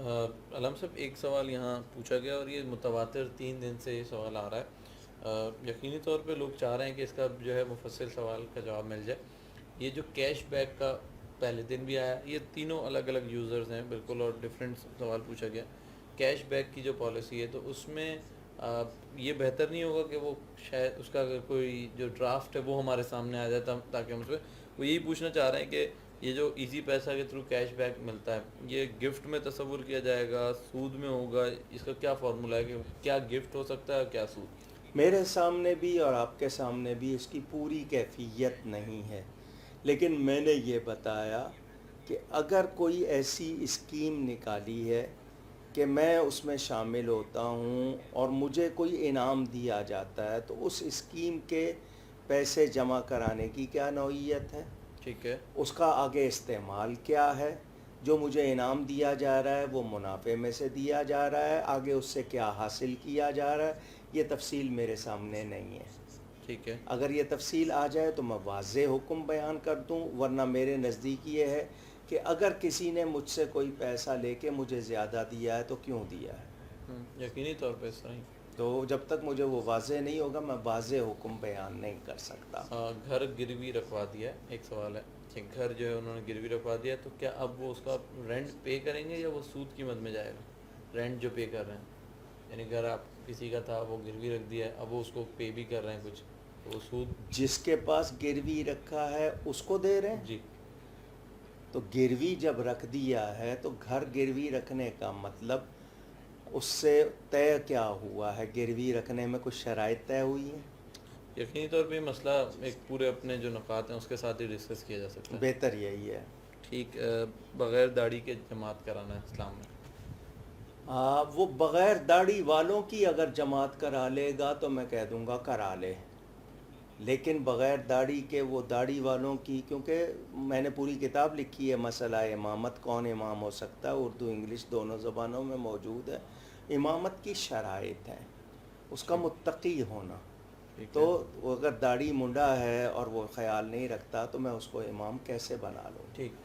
علم صاحب، ایک سوال یہاں پوچھا گیا اور یہ متواتر 3 دن سے یہ سوال آ رہا ہے۔ یقینی طور پہ لوگ چاہ رہے ہیں کہ اس کا جو ہے مفصل سوال کا جواب مل جائے۔ یہ جو کیش بیک کا پہلے دن بھی آیا، یہ تینوں الگ الگ یوزرز ہیں بالکل، اور ڈیفرنٹ سوال پوچھا گیا۔ کیش بیک کی جو پالیسی ہے تو اس میں یہ بہتر نہیں ہوگا کہ وہ شاید اس کا اگر کوئی جو ڈرافٹ ہے وہ ہمارے سامنے آ جاتا تاکہ ہم اس پہ وہ یہی پوچھنا چاہ رہے ہیں کہ یہ جو ایزی پیسہ کے تھرو کیش بیک ملتا ہے، یہ گفٹ میں تصور کیا جائے گا، سود میں ہوگا؟ اس کا کیا فارمولا ہے کہ کیا گفٹ ہو سکتا ہے اور کیا سود؟ میرے سامنے بھی اور آپ کے سامنے بھی اس کی پوری کیفیت نہیں ہے، لیکن میں نے یہ بتایا کہ اگر کوئی ایسی اسکیم نکالی ہے کہ میں اس میں شامل ہوتا ہوں اور مجھے کوئی انعام دیا جاتا ہے تو اس اسکیم کے پیسے جمع کرانے کی کیا نوعیت ہے، ٹھیک ہے، اس کا آگے استعمال کیا ہے، جو مجھے انعام دیا جا رہا ہے وہ منافع میں سے دیا جا رہا ہے، آگے اس سے کیا حاصل کیا جا رہا ہے، یہ تفصیل میرے سامنے نہیں ہے۔ ٹھیک ہے، اگر یہ تفصیل آ جائے تو میں واضح حکم بیان کر دوں، ورنہ میرے نزدیک یہ ہے کہ اگر کسی نے مجھ سے کوئی پیسہ لے کے مجھے زیادہ دیا ہے تو کیوں دیا ہے، یقینی طور پہ اس طرح ہی۔ تو جب تک مجھے وہ واضح نہیں ہوگا میں واضح حکم بیان نہیں کر سکتا۔ گھر گروی رکھوا دیا ہے، ایک سوال ہے کہ گھر جو ہے انہوں نے گروی رکھوا دیا ہے تو کیا اب وہ اس کا رینٹ پے کریں گے یا وہ سود قیمت میں جائے گا؟ رینٹ جو پے کر رہے ہیں، یعنی گھر آپ کسی کا تھا وہ گروی رکھ دیا ہے، اب وہ اس کو پے بھی کر رہے ہیں کچھ، تو وہ سود؟ جس کے پاس گروی رکھا ہے اس کو دے رہے ہیں، جی، تو گروی جب رکھ دیا ہے تو گھر گروی رکھنے کا مطلب اس سے طے کیا ہوا ہے، گروی رکھنے میں کچھ شرائط طے ہوئی ہیں؟ یقینی طور پہ یہ مسئلہ ایک پورے اپنے جو نکات ہیں اس کے ساتھ ہی ڈسکس کیا جا سکتا ہے۔ بہتر یہی ہے۔ ٹھیک، بغیر داڑھی کے جماعت کرانا ہے اسلام میں؟ وہ بغیر داڑھی والوں کی اگر جماعت کرا لے گا تو میں کہہ دوں گا کرا لے، لیکن بغیر داڑھی کے وہ داڑھی والوں کی، کیونکہ میں نے پوری کتاب لکھی ہے مسئلہ امامت، کون امام ہو سکتا ہے، اردو انگلش دونوں زبانوں میں موجود ہے۔ امامت کی شرائط ہیں، اس کا ٹھیک، متقی ہونا، ٹھیک تو ہے، وہ اگر داڑھی منڈا ہے اور وہ خیال نہیں رکھتا تو میں اس کو امام کیسے بنا لوں؟ ٹھیک۔